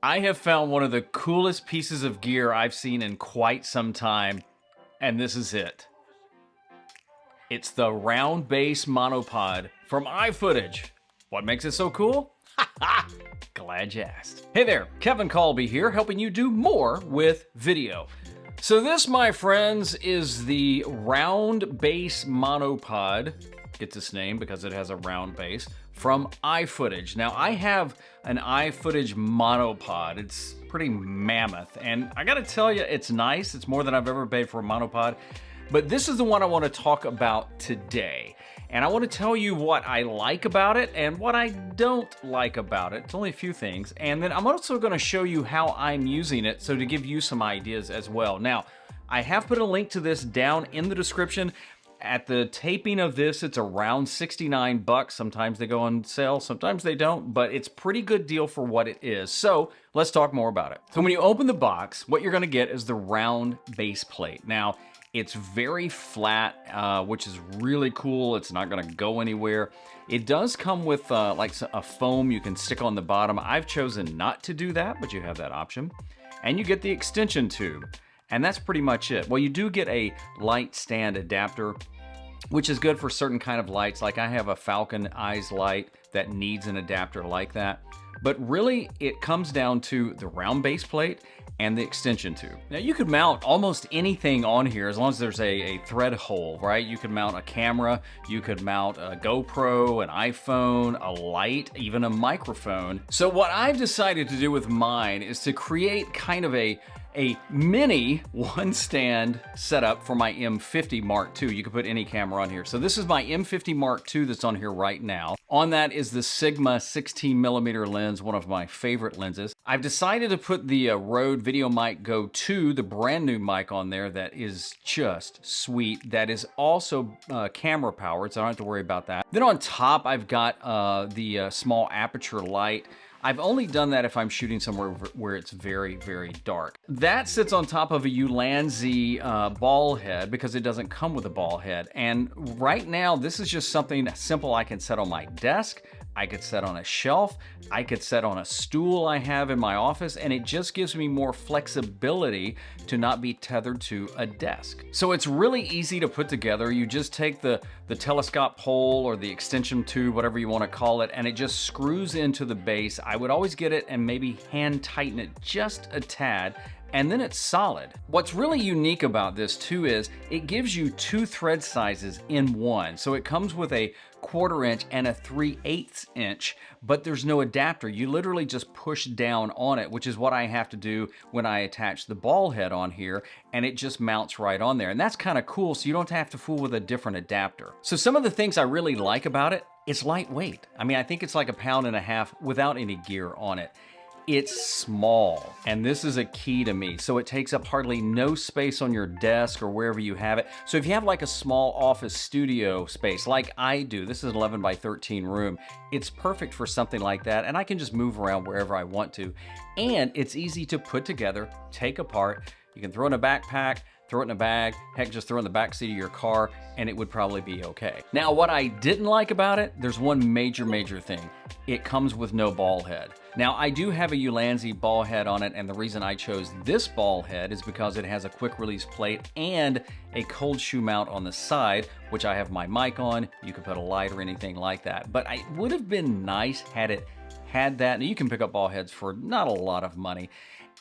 I have found one of the coolest pieces of gear I've seen in quite some time, and this is it. It's the round base monopod from iFootage. What makes it so cool? Glad you asked. Hey there, Kevin Colby here, helping you do more with video. So this, my friends, is the round base monopod. Gets its name because it has a round base from iFootage. Now I have an iFootage monopod. It's pretty mammoth, and I gotta tell you, it's nice. It's more than I've ever paid for a monopod. But this is the one I want to talk about today. And I want to tell you what I like about it and what I don't like about it. It's only a few things. And then I'm also going to show you how I'm using it, so to give you some ideas as well. Now, I have put a link to this down in the description. At the taping of this, it's around 69 bucks. Sometimes they go on sale, sometimes they don't, but it's a pretty good deal for what it is. So let's talk more about it. So when you open the box, what you're going to get is the round base plate. Now, it's very flat, which is really cool. It's not gonna go anywhere. It does come with like a foam you can stick on the bottom. I've chosen not to do that, but you have that option. And you get the extension tube, and that's pretty much it. Well, you do get a light stand adapter, which is good for certain kind of lights. Like I have a Falcon Eyes light that needs an adapter like that. But really, it comes down to the round base plate and the extension tube. Now, you could mount almost anything on here as long as there's a thread hole, right? You could mount a camera, you could mount a GoPro, an iPhone, a light, even a microphone. So what I've decided to do with mine is to create kind of a mini one stand setup for my M50 Mark II. You can put any camera on here. So this is my M50 Mark II that's on here right now. On that is the Sigma 16mm lens, one of my favorite lenses. I've decided to put the Rode VideoMic Go 2, the brand new mic on there that is just sweet. That is also camera powered, so I don't have to worry about that. Then on top, I've got the small aperture light. I've only done that if I'm shooting somewhere where it's very, very dark. That sits on top of a Ulanzi ball head because it doesn't come with a ball head. And right now, this is just something simple I can set on my desk. I could set on a shelf, I could set on a stool I have in my office, and it just gives me more flexibility to not be tethered to a desk. So it's really easy to put together. You just take the telescope pole or the extension tube, whatever you want to call it, and it just screws into the base. I would always get it and maybe hand tighten it just a tad, and then it's solid. What's really unique about this too is it gives you two thread sizes in one. So it comes with a 1/4 inch and a 3/8 inch, but there's no adapter. You literally just push down on it, which is what I have to do when I attach the ball head on here, and it just mounts right on there. And that's kind of cool, so you don't have to fool with a different adapter. So some of the things I really like about it, it's lightweight. I mean, I think it's like 1.5 pounds without any gear on it. It's small, and this is a key to me. So it takes up hardly no space on your desk or wherever you have it. So if you have like a small office studio space like I do, this is an 11 by 13 room, it's perfect for something like that, and I can just move around wherever I want to. And it's easy to put together, take apart. You can throw in a backpack, throw it in a bag, heck, just throw it in the back seat of your car, and it would probably be okay. Now, what I didn't like about it, there's one major thing. It comes with no ball head. Now, I do have a Ulanzi ball head on it, and the reason I chose this ball head is because it has a quick release plate and a cold shoe mount on the side, which I have my mic on. You could put a light or anything like that. But it would have been nice had it had that. Now, you can pick up ball heads for not a lot of money.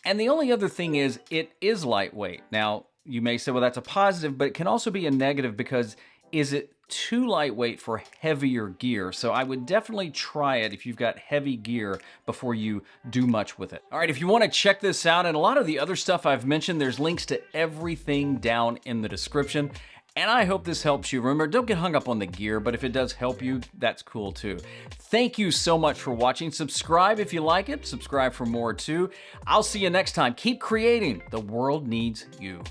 And the only other thing is, it is lightweight. Now, you may say, well, that's a positive, but it can also be a negative because is it too lightweight for heavier gear? So I would definitely try it if you've got heavy gear before you do much with it. All right, if you want to check this out and a lot of the other stuff I've mentioned, there's links to everything down in the description. And I hope this helps you. Remember, don't get hung up on the gear, but if it does help you, that's cool too. Thank you so much for watching. Subscribe if you like it. Subscribe for more too. I'll see you next time. Keep creating. The world needs you.